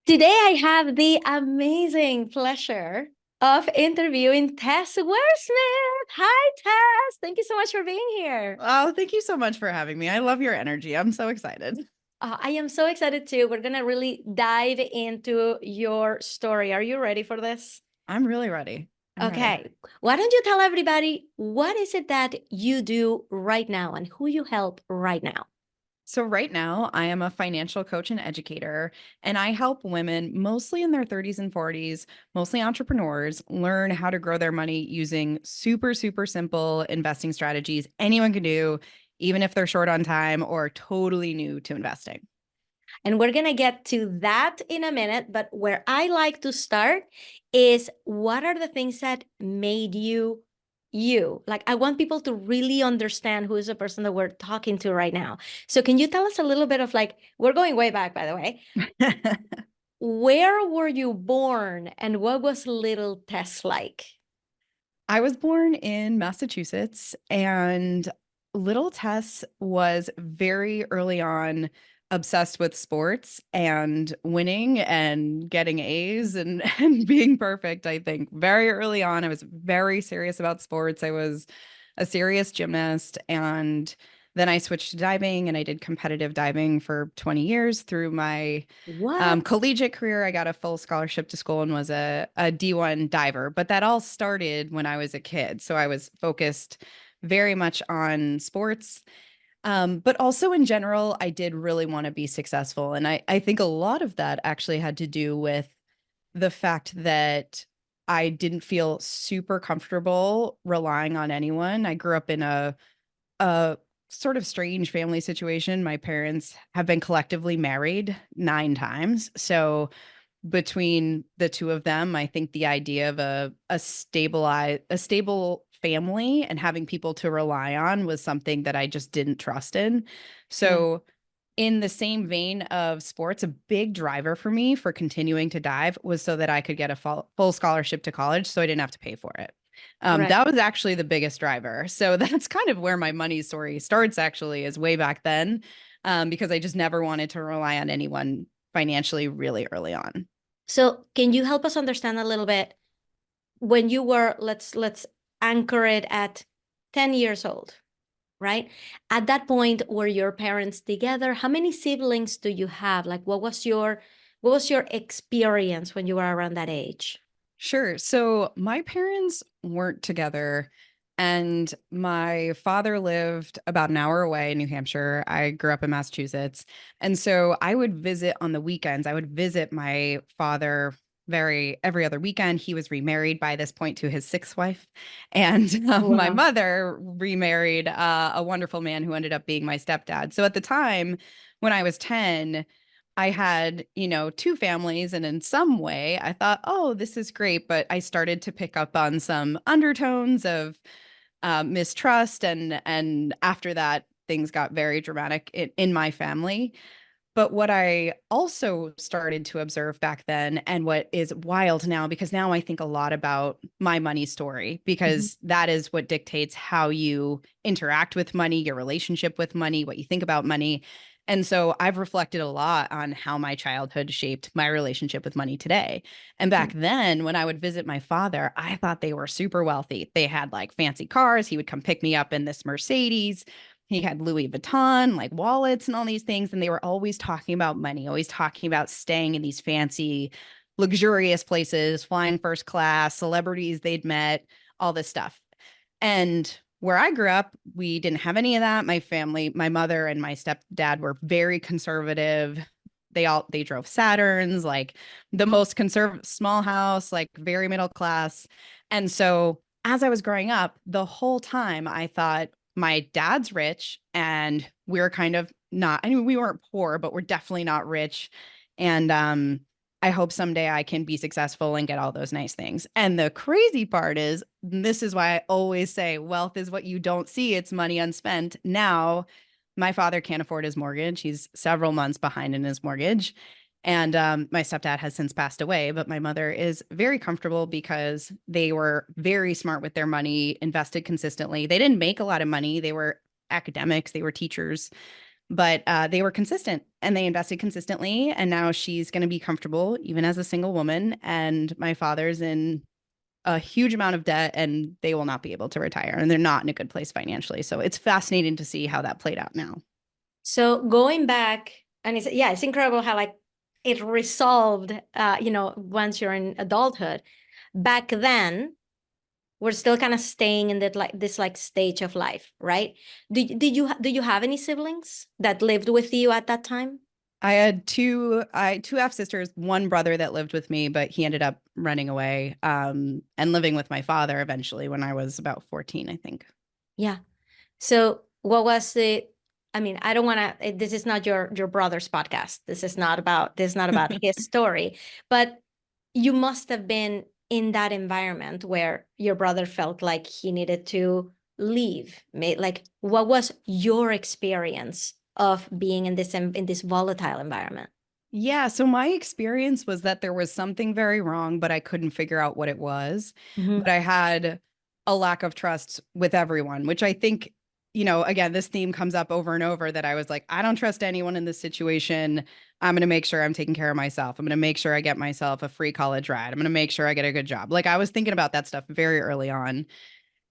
Today, I have the amazing pleasure of interviewing Tess Waresmith. Hi, Tess. Thank you so much for being here. Oh, thank you so much for having me. I love your energy. I'm so excited. I am so excited too. We're going to really dive into your story. Are you ready for this? I'm really ready. I'm ready. Okay. Why don't you tell everybody what is it that you do right now and who you help right now? So, right now, I am a financial coach and educator, and I help women mostly in their 30s and 40s, mostly entrepreneurs, learn how to grow their money using super, super simple investing strategies anyone can do, even if they're short on time or totally new to investing. And we're going to get to that in a minute. But where I like to start is what are the things that made you you? Like, I want people to really understand who is the person that we're talking to right now. So, can you tell us a little bit of like, we're going way back, by the way. Where were you born and what was little Tess like? I was born in Massachusetts, and little Tess was very early on obsessed with sports and winning and getting A's and, and being perfect. I think very early on, I was very serious about sports. I was a serious gymnast, and then I switched to diving and I did competitive diving for 20 years through my What? collegiate career. I got a full scholarship to school and was a D1 diver, but that all started when I was a kid. So I was focused very much on sports. But also in general, I did really want to be successful. And I think a lot of that actually had to do with the fact that I didn't feel super comfortable relying on anyone. I grew up in a sort of strange family situation. My parents have been collectively married 9 times. So between the two of them, I think the idea of a stable family and having people to rely on was something that I just didn't trust in. Yeah. So in the same vein of sports, a big driver for me for continuing to dive was so that I could get a full scholarship to college so I didn't have to pay for it. Right. That was actually the biggest driver. So that's kind of where my money story starts, actually, is way back then, because I just never wanted to rely on anyone financially really early on. So, can you help us understand a little bit when you were, let's anchor it at 10 years old, right? At that point, were your parents together? How many siblings do you have? Like, what was your experience when you were around that age? Sure. So my parents weren't together, and my father lived about an hour away in New Hampshire. I grew up in Massachusetts. And so I would visit on the weekends. I would visit my father every other weekend. He was remarried by this point to his sixth wife. And my Wow. mother remarried a wonderful man who ended up being my stepdad. So at the time when I was 10, I had, two families. And in some way, I thought, oh, this is great. But I started to pick up on some undertones of mistrust. And after that, things got very dramatic in my family. But what I also started to observe back then, and what is wild now, because now I think a lot about my money story, Mhm. because that is what dictates how you interact with money, your relationship with money, what you think about money. And so I've reflected a lot on how my childhood shaped my relationship with money today. And back then, when I would visit my father, I thought they were super wealthy. They had like fancy cars. He would come pick me up in this Mercedes. He had Louis Vuitton, like wallets and all these things. And they were always talking about money, always talking about staying in these fancy, luxurious places, flying first class, celebrities they'd met, all this stuff. And where I grew up, we didn't have any of that. My family, my mother and my stepdad were very conservative. They drove Saturns, like the most conservative small house, like very middle class. And so as I was growing up, the whole time I thought my dad's rich and we're kind of not, I mean, we weren't poor, but we're definitely not rich. And I hope someday I can be successful and get all those nice things. And the crazy part is, this is why I always say wealth is what you don't see, it's money unspent. Now, my father can't afford his mortgage. He's several months behind in his mortgage. And my stepdad has since passed away, but my mother is very comfortable because they were very smart with their money, invested consistently. They didn't make a lot of money. They were academics, they were teachers, but they were consistent and they invested consistently. And now she's going to be comfortable even as a single woman. And my father's in a huge amount of debt and they will not be able to retire and they're not in a good place financially. So it's fascinating to see how that played out now. So going back, and it's incredible how like it resolved, once you're in adulthood. Back then, we're still kind of staying in that like this like stage of life, right? Do you have any siblings that lived with you at that time? I had two half sisters, one brother that lived with me, but he ended up running away and living with my father eventually when I was about 14, I think. Yeah. So what was the, I mean, I don't want to, this is not your brother's podcast. This is not about his story, but you must have been in that environment where your brother felt like he needed to leave. Like, what was your experience of being in this volatile environment? Yeah, so my experience was that there was something very wrong, but I couldn't figure out what it was. Mhm. But I had a lack of trust with everyone, which I think, again, this theme comes up over and over that I was like, I don't trust anyone in this situation. I'm going to make sure I'm taking care of myself. I'm going to make sure I get myself a free college ride. I'm going to make sure I get a good job. Like I was thinking about that stuff very early on.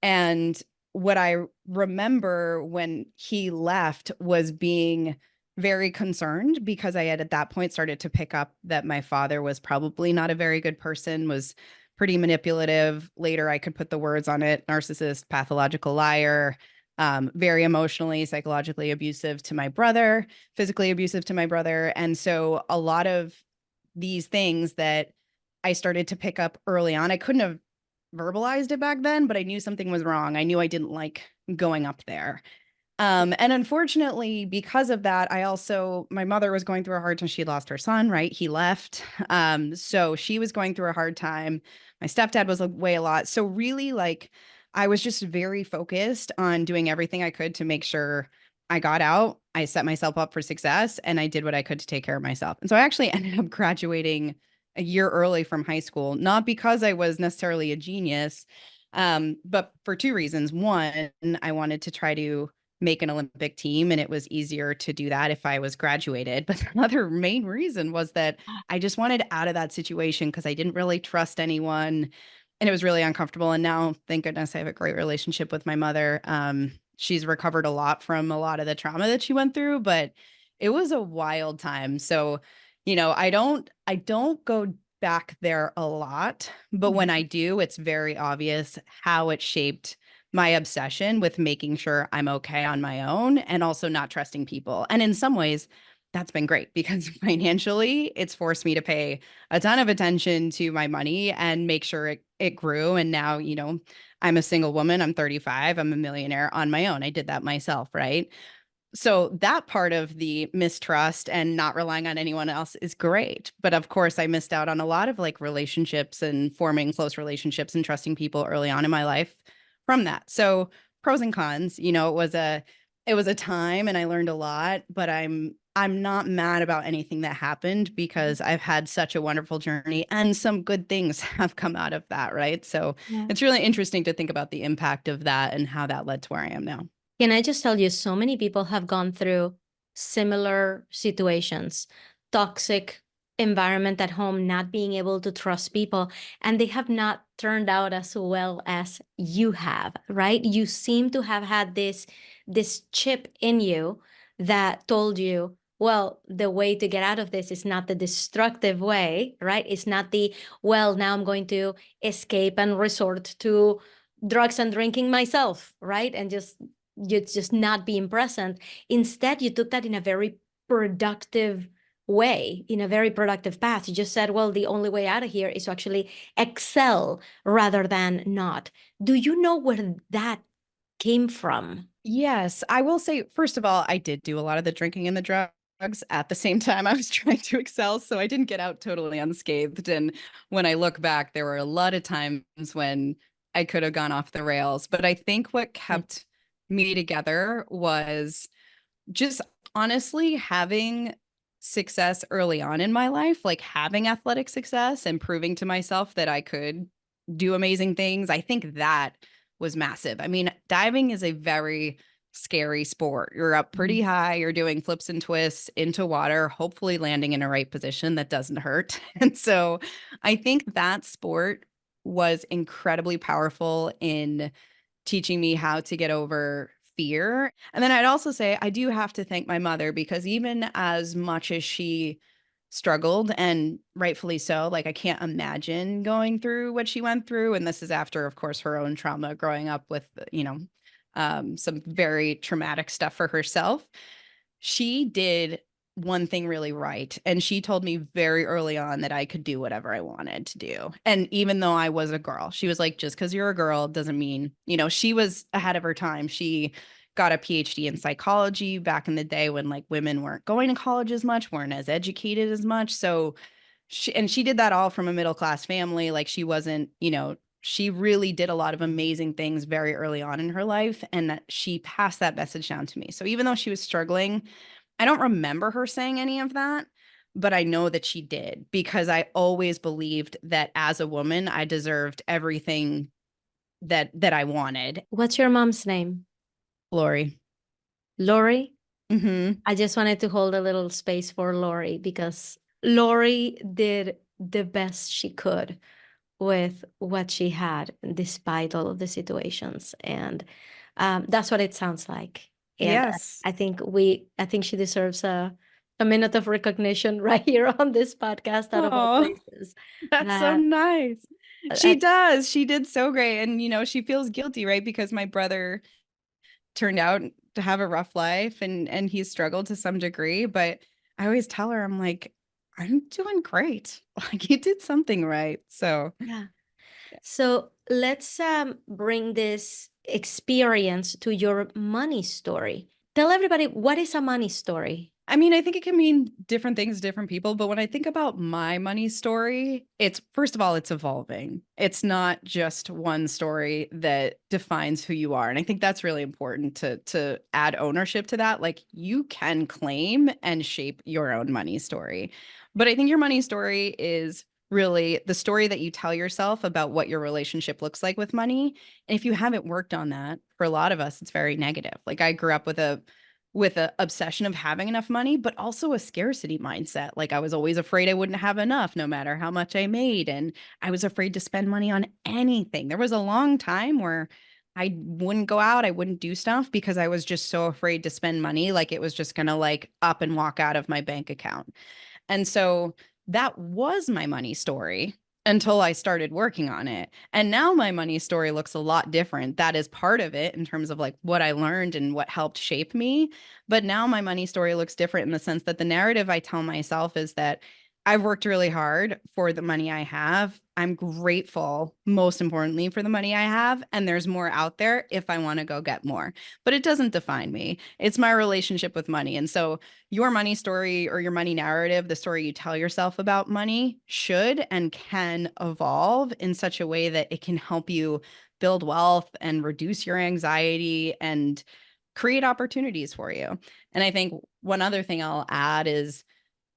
And what I remember when he left was being very concerned because I had at that point started to pick up that my father was probably not a very good person, was pretty manipulative. Later, I could put the words on it: narcissist, pathological liar, very emotionally, psychologically abusive to my brother, physically abusive to my brother. And so a lot of these things that I started to pick up early on, I couldn't have verbalized it back then, but I knew something was wrong. I knew I didn't like going up there. And unfortunately, because of that, my mother was going through a hard time. She lost her son, right? He left. So she was going through a hard time. My stepdad was away a lot. So really, like, I was just very focused on doing everything I could to make sure I got out. I set myself up for success and I did what I could to take care of myself. And so I actually ended up graduating a year early from high school, not because I was necessarily a genius, but for two reasons. One, I wanted to try to make an Olympic team, and it was easier to do that if I was graduated. But the other main reason was that I just wanted out of that situation because I didn't really trust anyone and it was really uncomfortable. And now, thank goodness, I have a great relationship with my mother. She's recovered a lot from a lot of the trauma that she went through, but it was a wild time. So, I don't go back there a lot, but when I do, it's very obvious how it shaped my obsession with making sure I'm okay on my own and also not trusting people. And in some ways, that's been great because financially, it's forced me to pay a ton of attention to my money and make sure it grew. And now, I'm a single woman. I'm 35. I'm a millionaire on my own. I did that myself, right? So that part of the mistrust and not relying on anyone else is great. But of course, I missed out on a lot of like relationships and forming close relationships and trusting people early on in my life from that. So pros and cons, it was a time and I learned a lot, but I'm not mad about anything that happened because I've had such a wonderful journey and some good things have come out of that, right? So Yeah. it's really interesting to think about the impact of that and how that led to where I am now. Can I just tell you, so many people have gone through similar situations, toxic environment at home, not being able to trust people, and they have not turned out as well as you have, right? You seem to have had this chip in you that told you, well, the way to get out of this is not the destructive way, right? It's not well, now I'm going to escape and resort to drugs and drinking myself, right? And just not being present. Instead, you took that in a very productive way, in a very productive path. You just said, well, the only way out of here is to actually excel rather than not. Do you know where that came from? Yes, I will say, first of all, I did do a lot of the drinking and the drugs at the same time I was trying to excel. So I didn't get out totally unscathed. And when I look back, there were a lot of times when I could have gone off the rails. But I think what kept me together was just honestly having success early on in my life, like having athletic success and proving to myself that I could do amazing things. I think that was massive. I mean, diving is a very scary sport. You're up pretty high, you're doing flips and twists into water, hopefully landing in a right position that doesn't hurt. And so I think that sport was incredibly powerful in teaching me how to get over fear. And then I'd also say I do have to thank my mother, because even as much as she struggled, and rightfully so, like I can't imagine going through what she went through. And this is after, of course, her own trauma growing up with, some very traumatic stuff for herself. She did one thing really right. And she told me very early on that I could do whatever I wanted to do. And even though I was a girl, she was like, just because you're a girl doesn't mean, she was ahead of her time. She got a PhD in psychology back in the day when like women weren't going to college as much, weren't as educated as much. So she did that all from a middle class family. Like she wasn't, she really did a lot of amazing things very early on in her life, and that she passed that message down to me. So even though she was struggling, I don't remember her saying any of that, but I know that she did, because I always believed that as a woman, I deserved everything that I wanted. What's your mom's name? Lori. Lori? Mm-hmm. I just wanted to hold a little space for Lori, because Lori did the best she could with what she had, despite all of the situations. And that's what it sounds like. And Yes. I think she deserves a minute of recognition right here on this podcast, out of all Oh, places. that's so nice. She I, does. She did so great. And, she feels guilty, right? Because my brother turned out to have a rough life, and he struggled to some degree. But I always tell her, I'm like, I'm doing great. Like you did something right. So yeah. So let's bring this experience to your money story. Tell everybody, what is a money story? I mean, I think it can mean different things to different people, but when I think about my money story, it's first of all, it's evolving. It's not just one story that defines who you are. And I think that's really important to add ownership to that. Like you can claim and shape your own money story. But I think your money story is really the story that you tell yourself about what your relationship looks like with money. And if you haven't worked on that, for a lot of us, it's very negative. Like I grew up with a obsession of having enough money, but also a scarcity mindset. Like I was always afraid I wouldn't have enough no matter how much I made. And I was afraid to spend money on anything. There was a long time where I wouldn't go out, I wouldn't do stuff because I was just so afraid to spend money. Like it was just going to like up and walk out of my bank account. And so that was my money story until I started working on it. And now my money story looks a lot different. That is part of it in terms of like what I learned and what helped shape me. But now my money story looks different in the sense that the narrative I tell myself is that I've worked really hard for the money I have. I'm grateful, most importantly, for the money I have. And there's more out there if I want to go get more. But it doesn't define me. It's my relationship with money. And so your money story or your money narrative, the story you tell yourself about money, should and can evolve in such a way that it can help you build wealth and reduce your anxiety and create opportunities for you. And I think one other thing I'll add is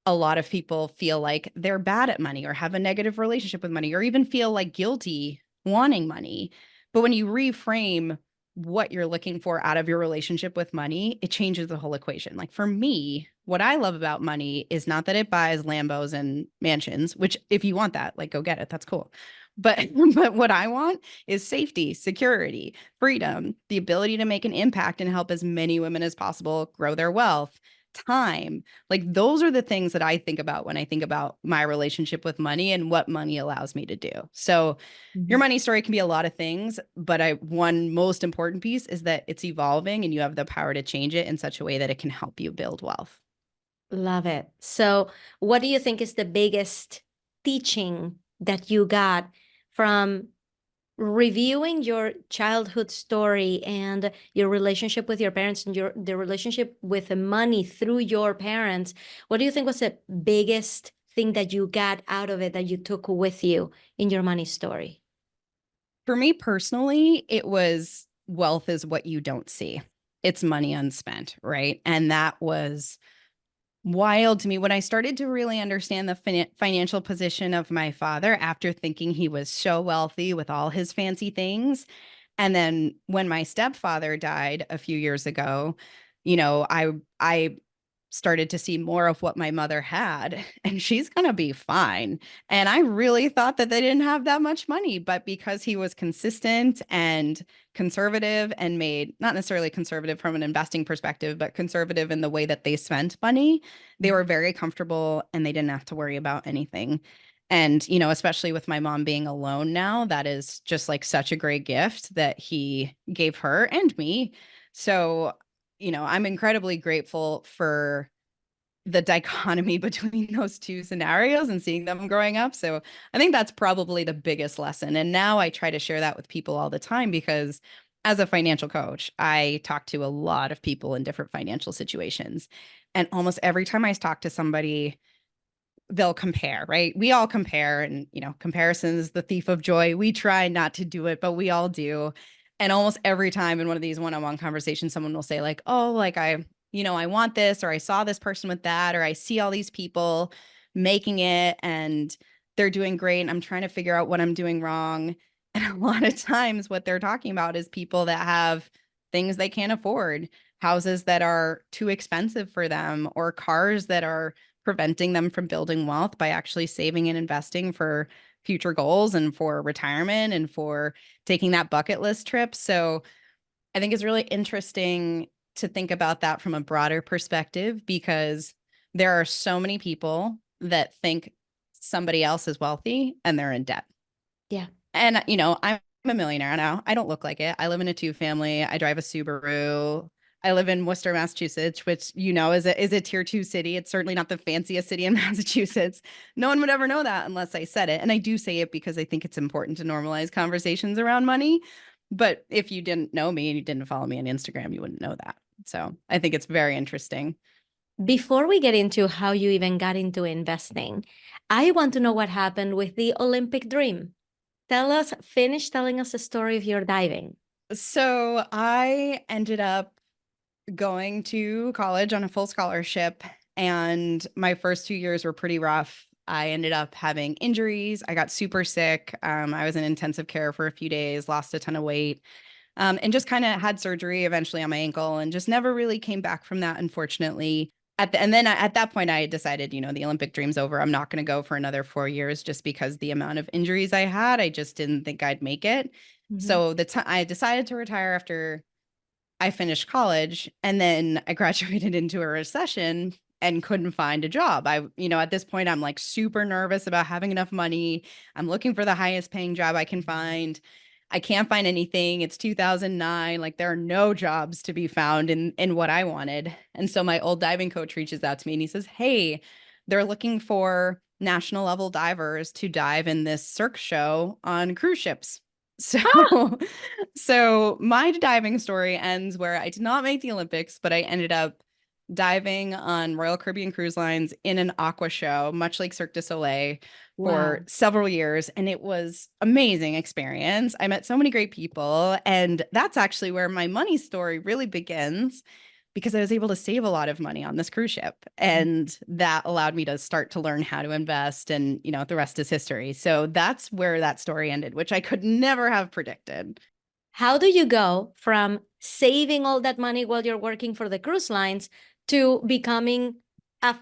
a lot of people feel like they're bad at money or have a negative relationship with money or even feel like guilty wanting money. But when you reframe what you're looking for out of your relationship with money, it changes the whole equation. Like for me, what I love about money is not that it buys Lambos and mansions, which if you want that, like go get it. That's cool. But but what I want is safety, security, freedom, the ability to make an impact and help as many women as possible grow their wealth, time. Like those are the things that I think about when I think about my relationship with money and what money allows me to do. So your money story can be a lot of things, but one most important piece is that it's evolving and you have the power to change it in such a way that it can help you build wealth. Love it. So, what do you think is the biggest teaching that you got from reviewing your childhood story and your relationship with your parents and the relationship with the money through your parents? What do you think was the biggest thing that you got out of it, that you took with you in your money story? For me personally, it was wealth is what you don't see. It's money unspent, right? And that was wild to me when I started to really understand the financial position of my father after thinking he was so wealthy with all his fancy things. And then when my stepfather died a few years ago, I started to see more of what my mother had, and she's going to be fine. And I really thought that they didn't have that much money, but because he was consistent and conservative and made, not necessarily conservative from an investing perspective, but conservative in the way that they spent money, they were very comfortable and they didn't have to worry about anything. And, especially with my mom being alone now, that is just like such a great gift that he gave her and me. So, I'm incredibly grateful for the dichotomy between those two scenarios and seeing them growing up. So I think that's probably the biggest lesson. And now I try to share that with people all the time because as a financial coach, I talk to a lot of people in different financial situations. And almost every time I talk to somebody, they'll compare, right? We all compare, and comparison is the thief of joy. We try not to do it, but we all do. And almost every time in one of these one-on-one conversations, someone will say like, oh, like I want this, or I saw this person with that, or I see all these people making it and they're doing great. And I'm trying to figure out what I'm doing wrong. And a lot of times what they're talking about is people that have things they can't afford, houses that are too expensive for them, or cars that are preventing them from building wealth by actually saving and investing for future goals and for retirement and for taking that bucket list trip. So I think it's really interesting to think about that from a broader perspective, because there are so many people that think somebody else is wealthy and they're in debt. Yeah. And, I'm a millionaire now. I don't look like it. I live in a 2-family. I drive a Subaru. I live in Worcester, Massachusetts, which, is a tier 2 city. It's certainly not the fanciest city in Massachusetts. No one would ever know that unless I said it. And I do say it because I think it's important to normalize conversations around money. But if you didn't know me and you didn't follow me on Instagram, you wouldn't know that. So I think it's very interesting. Before we get into how you even got into investing, I want to know what happened with the Olympic dream. Finish telling us the story of your diving. So I ended up going to college on a full scholarship, and my first 2 years were pretty rough. I ended up having injuries. I got super sick. I was in intensive care for a few days, lost a ton of weight, and just kind of had surgery eventually on my ankle and just never really came back from that, unfortunately. At that point, I decided, the Olympic dream's over. I'm not going to go for another 4 years just because the amount of injuries I had, I just didn't think I'd make it. So I decided to retire after I finished college, and then I graduated into a recession and couldn't find a job. At this point, I'm like super nervous about having enough money. I'm looking for the highest paying job I can find. I can't find anything. It's 2009. Like there are no jobs to be found in what I wanted. And so my old diving coach reaches out to me and he says, "Hey, they're looking for national level divers to dive in this Cirque show on cruise ships." So, so my diving story ends where I did not make the Olympics, but I ended up diving on Royal Caribbean Cruise Lines in an aqua show, much like Cirque du Soleil, for Wow. several years. And it was amazing experience. I met so many great people. And that's actually where my money story really begins, because I was able to save a lot of money on this cruise ship. And that allowed me to start to learn how to invest. And, the rest is history. So that's where that story ended, which I could never have predicted. How do you go from saving all that money while you're working for the cruise lines to becoming a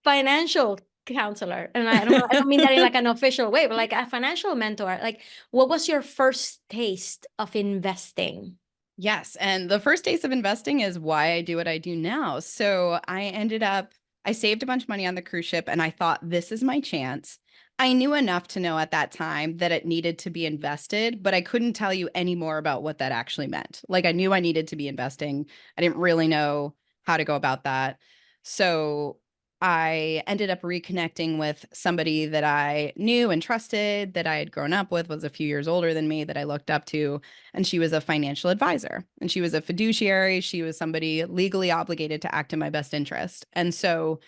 financial counselor? And I don't mean that in like an official way, but like a financial mentor. Like, what was your first taste of investing? Yes. And the first taste of investing is why I do what I do now. So I saved a bunch of money on the cruise ship and I thought, this is my chance. I knew enough to know at that time that it needed to be invested, but I couldn't tell you any more about what that actually meant. Like I knew I needed to be investing. I didn't really know how to go about that. So I ended up reconnecting with somebody that I knew and trusted, that I had grown up with, was a few years older than me, that I looked up to. And she was a financial advisor and she was a fiduciary. She was somebody legally obligated to act in my best interest. And so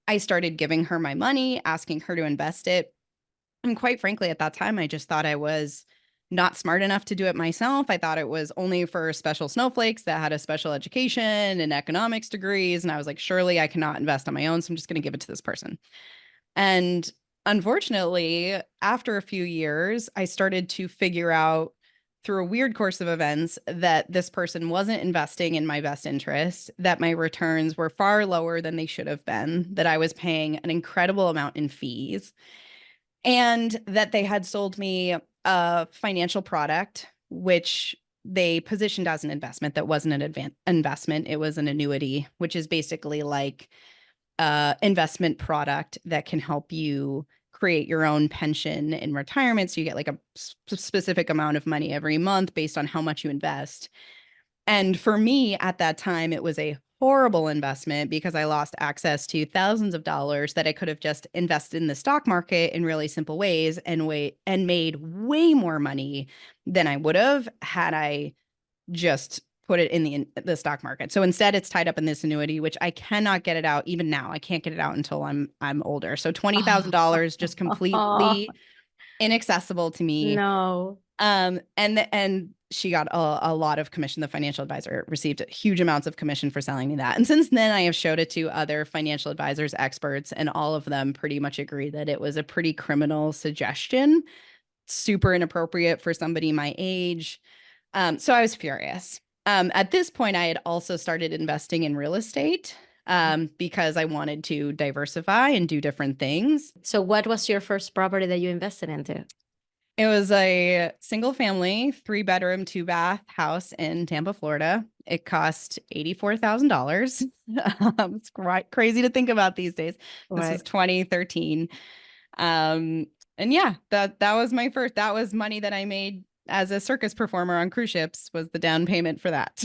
I started giving her my money, asking her to invest it. And quite frankly, at that time, I just thought I was not smart enough to do it myself. I thought it was only for special snowflakes that had a special education and economics degrees. And I was like, surely I cannot invest on my own. So I'm just going to give it to this person. And unfortunately, after a few years, I started to figure out through a weird course of events that this person wasn't investing in my best interest, that my returns were far lower than they should have been, that I was paying an incredible amount in fees, and that they had sold me a financial product, which they positioned as an investment that wasn't an investment. It was an annuity, which is basically like investment product that can help you create your own pension in retirement. So you get like a specific amount of money every month based on how much you invest. And for me at that time, it was a horrible investment because I lost access to thousands of dollars that I could have just invested in the stock market in really simple ways and made way more money than I would have had I just put it in the stock market. So instead it's tied up in this annuity, which I cannot get it out. Even now, I can't get it out until I'm older. So $20,000 just Oh, completely inaccessible to me. no. And she got a lot of commission. The financial advisor received huge amounts of commission for selling me that. And since then, I have showed it to other financial advisors, experts, and all of them pretty much agree that it was a pretty criminal suggestion, super inappropriate for somebody my age. So I was furious. At this point, I had also started investing in real estate because I wanted to diversify and do different things. So what was your first property that you invested into? It was a single family, 3-bedroom, 2-bath house in Tampa, Florida. It cost $84,000. It's crazy to think about these days. This was 2013. And yeah, that was my first. That was money that I made as a circus performer on cruise ships, was the down payment for that.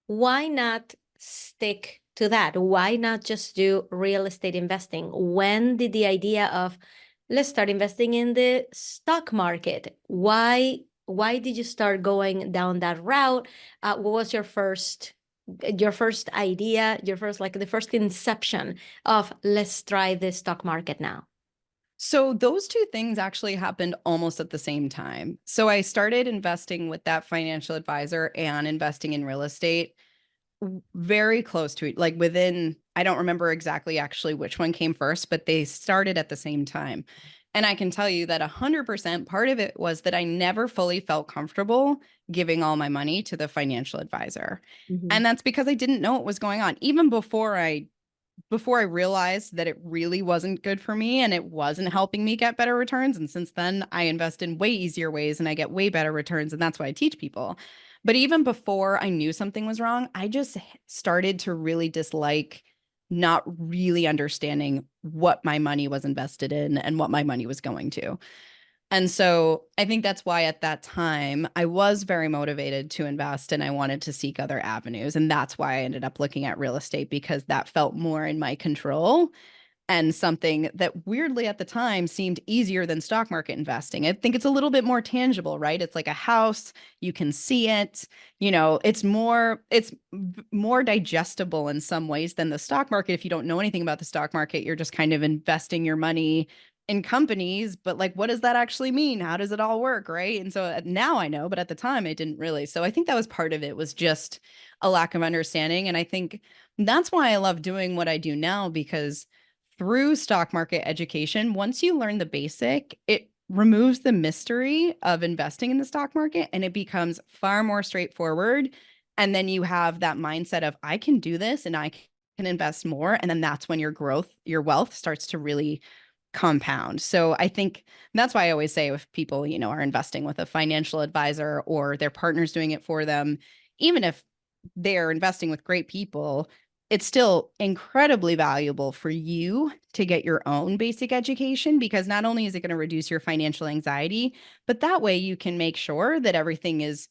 Why not stick to that? Why not just do real estate investing? When did the idea of let's start investing in the stock market? Why did you start going down that route? What was your first idea, your first, like the first inception of let's try the stock market now? So those two things actually happened almost at the same time. So I started investing with that financial advisor and investing in real estate very close to it, like within, I don't remember exactly actually which one came first, but they started at the same time. And I can tell you that 100% part of it was that I never fully felt comfortable giving all my money to the financial advisor. And that's because I didn't know what was going on. Even before I realized that it really wasn't good for me and it wasn't helping me get better returns. And since then, I invest in way easier ways and I get way better returns. And that's what I teach people. But even before I knew something was wrong, I just started to really dislike not really understanding what my money was invested in and what my money was going to. And so I think that's why at that time I was very motivated to invest and I wanted to seek other avenues. And that's why I ended up looking at real estate, because that felt more in my control and something that weirdly at the time seemed easier than stock market investing. I think it's a little bit more tangible, right? It's like a house, you can see it, it's more digestible in some ways than the stock market. If you don't know anything about the stock market, you're just kind of investing your money in companies, but like, what does that actually mean? How does it all work, right? And so now I know, but at the time I didn't really. So I think that was part of it, was just a lack of understanding. And I think that's why I love doing what I do now, because through stock market education, once you learn the basic, it removes the mystery of investing in the stock market and it becomes far more straightforward. And then you have that mindset of, I can do this and I can invest more. And then that's when your wealth starts to really compound. So I think that's why I always say, if people, are investing with a financial advisor or their partner's doing it for them, even if they're investing with great people, it's still incredibly valuable for you to get your own basic education, because not only is it going to reduce your financial anxiety, but that way you can make sure that everything is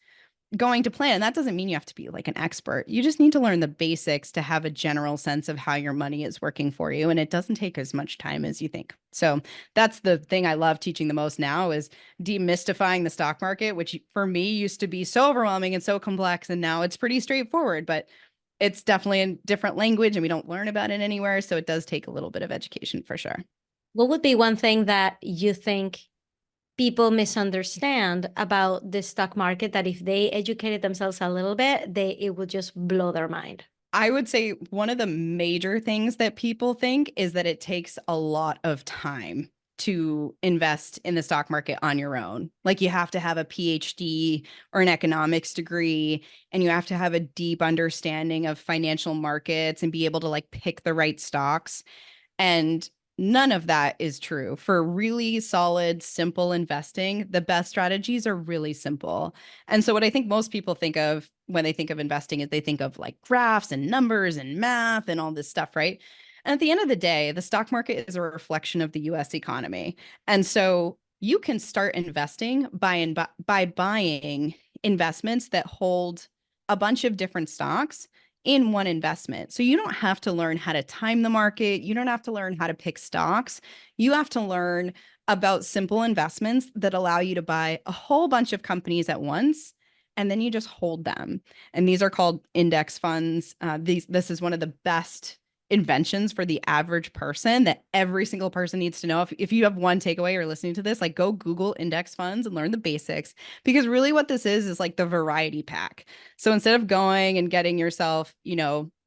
going to plan. And that doesn't mean you have to be like an expert. You just need to learn the basics to have a general sense of how your money is working for you. And it doesn't take as much time as you think. So that's the thing I love teaching the most now, is demystifying the stock market, which for me used to be so overwhelming and so complex. And now it's pretty straightforward, but it's definitely a different language and we don't learn about it anywhere. So it does take a little bit of education for sure. What would be one thing that you think people misunderstand about the stock market, that if they educated themselves a little bit, it would just blow their mind? I would say one of the major things that people think is that it takes a lot of time. to invest in the stock market on your own. Like you have to have a PhD or an economics degree, and you have to have a deep understanding of financial markets and be able to like pick the right stocks. And none of that is true. For really solid, simple investing, the best strategies are really simple. And so what I think most people think of when they think of investing is they think of like graphs and numbers and math and all this stuff, right? And at the end of the day, the stock market is a reflection of the US economy. And so you can start investing by buying investments that hold a bunch of different stocks in one investment. So you don't have to learn how to time the market. You don't have to learn how to pick stocks. You have to learn about simple investments that allow you to buy a whole bunch of companies at once, and then you just hold them. And these are called index funds. This is one of the best inventions for the average person that every single person needs to know. If you have one takeaway or listening to this, like go Google index funds and learn the basics, because really what this is like the variety pack. So instead of going and getting yourself,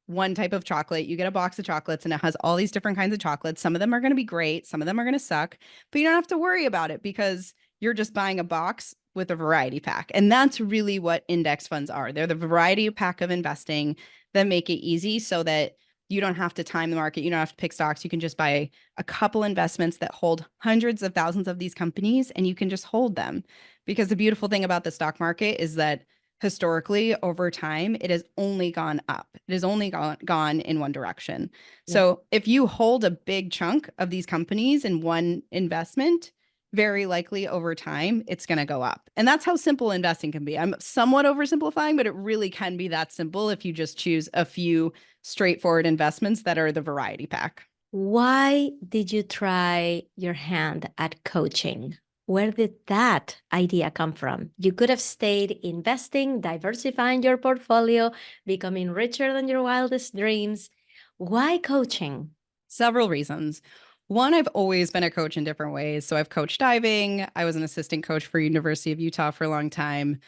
one type of chocolate, you get a box of chocolates and it has all these different kinds of chocolates. Some of them are going to be great. Some of them are going to suck, but you don't have to worry about it because you're just buying a box with a variety pack. And that's really what index funds are. They're the variety pack of investing that make it easy so that you don't have to time the market. You don't have to pick stocks. You can just buy a couple investments that hold hundreds of thousands of these companies, and you can just hold them. Because the beautiful thing about the stock market is that historically, over time, it has only gone up. It has only gone in one direction. Yeah. So if you hold a big chunk of these companies in one investment, very likely over time, it's going to go up. And that's how simple investing can be. I'm somewhat oversimplifying, but it really can be that simple if you just choose a few straightforward investments that are the variety pack. Why did you try your hand at coaching? Where did that idea come from? You could have stayed investing, diversifying your portfolio, becoming richer than your wildest dreams. Why coaching? Several reasons. One, I've always been a coach in different ways. So I've coached diving. I was an assistant coach for University of Utah for a long time.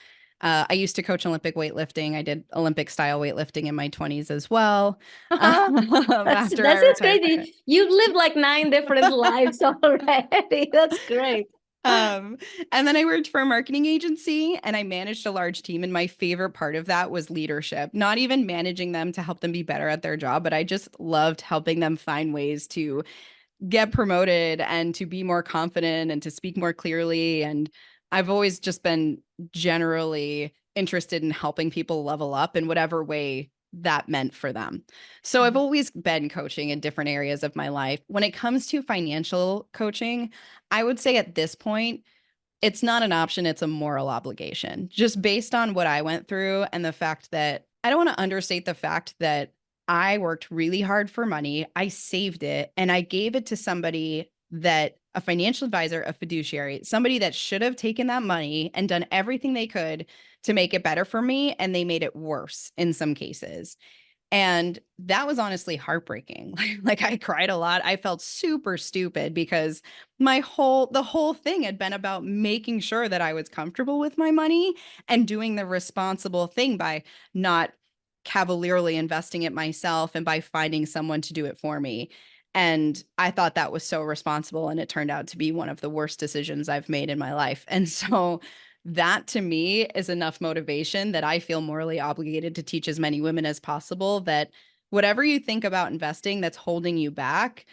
I used to coach Olympic weightlifting. I did Olympic style weightlifting in my 20s as well. That's crazy. You've lived like 9 different lives already. That's great. And then I worked for a marketing agency and I managed a large team. And my favorite part of that was leadership, not even managing them to help them be better at their job, but I just loved helping them find ways to get promoted and to be more confident and to speak more clearly. And I've always just been generally interested in helping people level up in whatever way that meant for them. So I've always been coaching in different areas of my life. When it comes to financial coaching, I would say at this point, it's not an option, it's a moral obligation. Just based on what I went through and the fact that I don't want to understate the fact that I worked really hard for money. I saved it and I gave it to somebody that a financial advisor, a fiduciary, somebody that should have taken that money and done everything they could to make it better for me. And they made it worse in some cases. And that was honestly heartbreaking. Like I cried a lot. I felt super stupid because the whole thing had been about making sure that I was comfortable with my money and doing the responsible thing by not cavalierly investing it myself and by finding someone to do it for me. And I thought that was so responsible. And it turned out to be one of the worst decisions I've made in my life. And so that to me is enough motivation that I feel morally obligated to teach as many women as possible that whatever you think about investing that's holding you back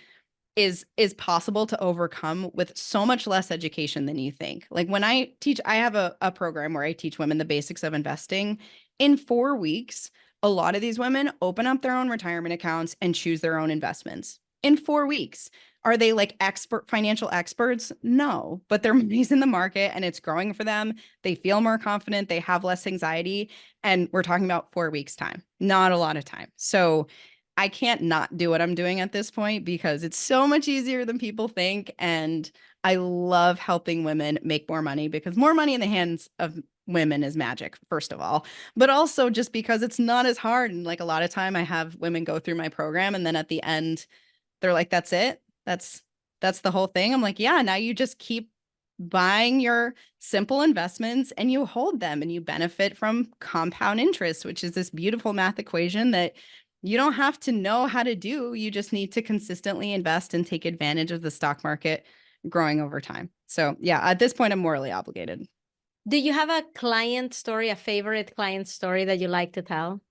is possible to overcome with so much less education than you think. Like when I teach, I have a program where I teach women the basics of investing. In 4 weeks, a lot of these women open up their own retirement accounts and choose their own investments. In 4 weeks. Are they like financial experts? No, but their money's in the market and it's growing for them. They feel more confident. They have less anxiety. And we're talking about 4 weeks time, not a lot of time. So I can't not do what I'm doing at this point because it's so much easier than people think. And I love helping women make more money because more money in the hands of women is magic, first of all, but also just because it's not as hard. And like a lot of time I have women go through my program and then at the end, they're like, that's it. That's the whole thing. I'm like, yeah, now you just keep buying your simple investments and you hold them and you benefit from compound interest, which is this beautiful math equation that you don't have to know how to do. You just need to consistently invest and take advantage of the stock market growing over time. So yeah, at this point, I'm morally obligated. Do you have a client story, a favorite client story that you like to tell?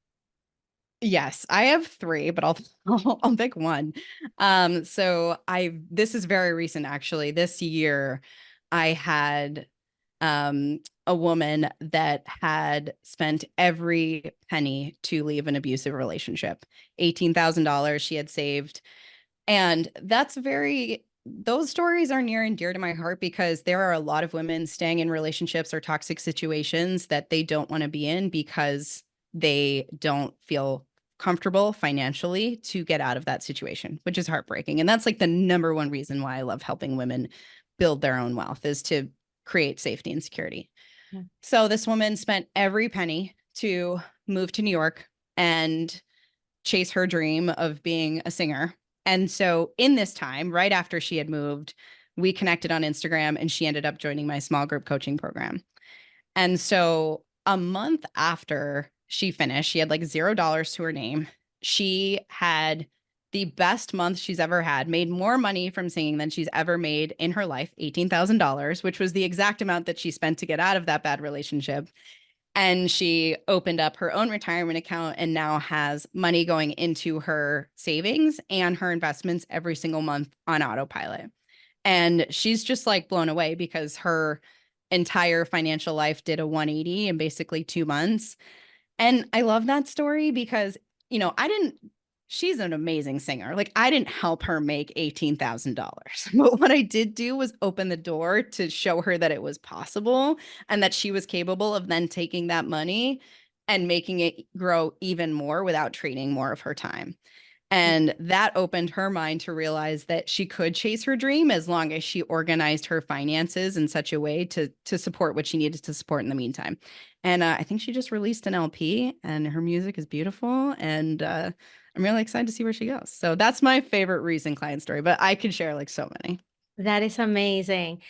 Yes, I have three, but I'll I'll pick one. So this is very recent actually. This year, I had a woman that had spent every penny to leave an abusive relationship. $18,000 she had saved. And those stories are near and dear to my heart because there are a lot of women staying in relationships or toxic situations that they don't want to be in because they don't feel comfortable financially to get out of that situation, which is heartbreaking. And that's like the number one reason why I love helping women build their own wealth is to create safety and security. Yeah. So this woman spent every penny to move to New York and chase her dream of being a singer. And so in this time, right after she had moved, we connected on Instagram and she ended up joining my small group coaching program. And so a month after she finished, she had like $0 to her name. She had the best month she's ever had, made more money from singing than she's ever made in her life, $18,000, which was the exact amount that she spent to get out of that bad relationship. And she opened up her own retirement account and now has money going into her savings and her investments every single month on autopilot. And she's just like blown away because her entire financial life did a 180 in basically 2 months. And I love that story because, she's an amazing singer. Like, I didn't help her make $18,000. But what I did do was open the door to show her that it was possible and that she was capable of then taking that money and making it grow even more without trading more of her time. And that opened her mind to realize that she could chase her dream as long as she organized her finances in such a way to support what she needed to support in the meantime. And I think she just released an LP and her music is beautiful. And I'm really excited to see where she goes. So that's my favorite recent client story, but I could share like so many. That is amazing.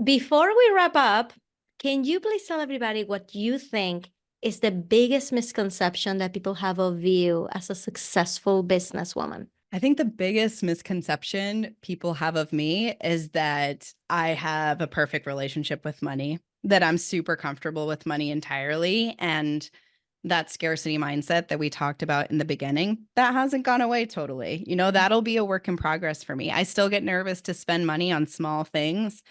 Before we wrap up, can you please tell everybody what you think is the biggest misconception that people have of you as a successful businesswoman? I think the biggest misconception people have of me is that I have a perfect relationship with money, that I'm super comfortable with money entirely. And that scarcity mindset that we talked about in the beginning, that hasn't gone away totally. That'll be a work in progress for me. I still get nervous to spend money on small things.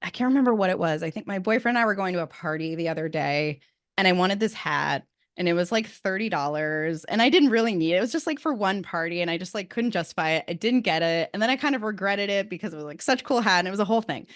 I can't remember what it was. I think my boyfriend and I were going to a party the other day and I wanted this hat and it was like $30 and I didn't really need it. It was just like for one party and I just like couldn't justify it. I didn't get it. And then I kind of regretted it because it was like such a cool hat and it was a whole thing.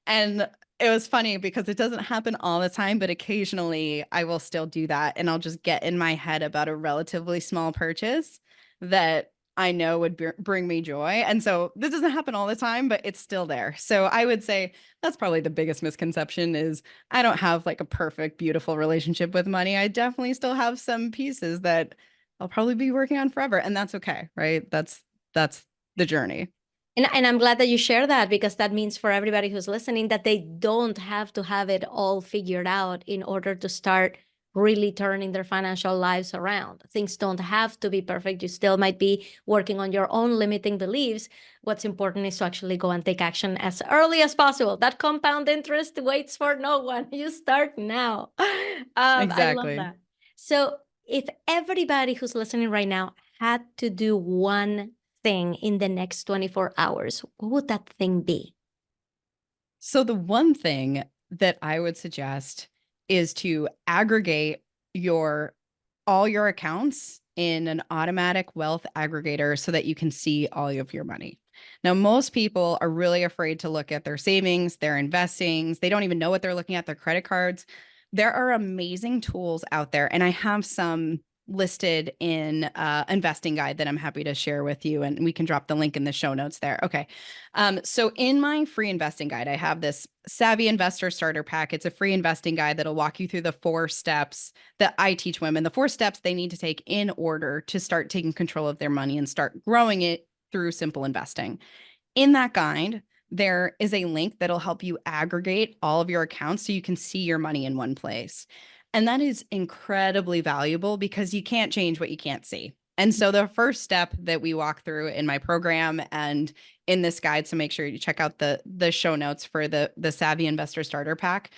And it was funny because it doesn't happen all the time, but occasionally I will still do that and I'll just get in my head about a relatively small purchase that I know would bring me joy. And so this doesn't happen all the time, but it's still there. So I would say that's probably the biggest misconception is I don't have like a perfect, beautiful relationship with money. I definitely still have some pieces that I'll probably be working on forever. And that's okay, right? That's the journey. And I'm glad that you share that because that means for everybody who's listening that they don't have to have it all figured out in order to start really turning their financial lives around. Things don't have to be perfect. You still might be working on your own limiting beliefs. What's important is to actually go and take action as early as possible. That compound interest waits for no one. You start now. I love Exactly. that. So if everybody who's listening right now had to do one thing in the next 24 hours, what would that thing be? So the one thing that I would suggest is to aggregate all your accounts in an automatic wealth aggregator so that you can see all of your money. Now, most people are really afraid to look at their savings, their investings. They don't even know what they're looking at, their credit cards. There are amazing tools out there, and I have some listed in investing guide that I'm happy to share with you, and we can drop the link in the show notes there. Okay. So in my free investing guide, I have this Savvy Investor Starter Pack. It's a free investing guide that'll walk you through the 4 steps that I teach women, the 4 steps they need to take in order to start taking control of their money and start growing it through simple investing. In that guide, there is a link that'll help you aggregate all of your accounts so you can see your money in one place. And that is incredibly valuable because you can't change what you can't see. And so the first step that we walk through in my program and in this guide, so make sure you check out the show notes for the Savvy Investor Starter Pack.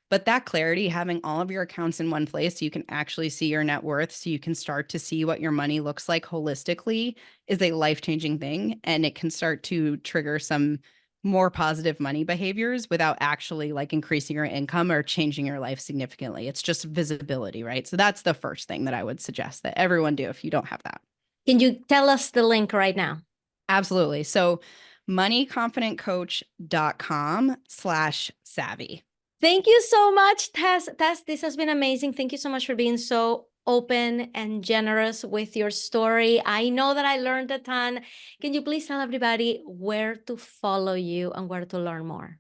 But that clarity, having all of your accounts in one place so you can actually see your net worth, so you can start to see what your money looks like holistically, is a life-changing thing. And it can start to trigger some more positive money behaviors without actually like increasing your income or changing your life significantly. It's just visibility, right? So that's the first thing that I would suggest that everyone do if you don't have that. Can you tell us the link right now? Absolutely. So moneyconfidentcoach.com/savvy. Thank you so much, Tess. Tess, this has been amazing. Thank you so much for being so open and generous with your story. I know that I learned a ton. Can you please tell everybody where to follow you and where to learn more?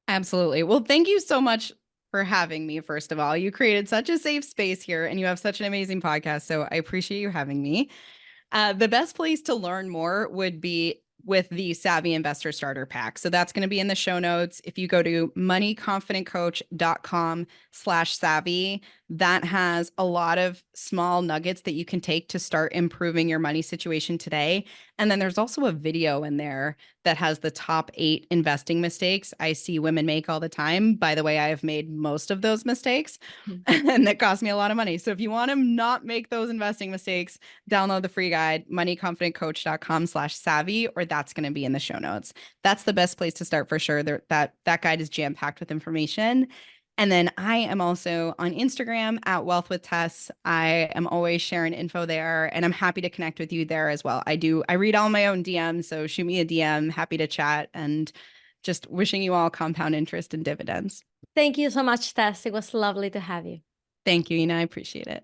Absolutely. Well, thank you so much for having me, first of all. You created such a safe space here and you have such an amazing podcast. So I appreciate you having me. The best place to learn more would be with the Savvy Investor Starter Pack. So that's going to be in the show notes. If you go to moneyconfidentcoach.com/savvy, that has a lot of small nuggets that you can take to start improving your money situation today. And then there's also a video in there that has the top 8 investing mistakes I see women make all the time. By the way, I have made most of those mistakes and that cost me a lot of money. So if you want to not make those investing mistakes, download the free guide, moneyconfidentcoach.com/savvy, or that's going to be in the show notes. That's the best place to start for sure. That guide is jam-packed with information. And then I am also on Instagram at Wealth with Tess. I am always sharing info there, and I'm happy to connect with you there as well. I read all my own DMs, so shoot me a DM. Happy to chat, and just wishing you all compound interest and dividends. Thank you so much, Tess. It was lovely to have you. Thank you, Ina. I appreciate it.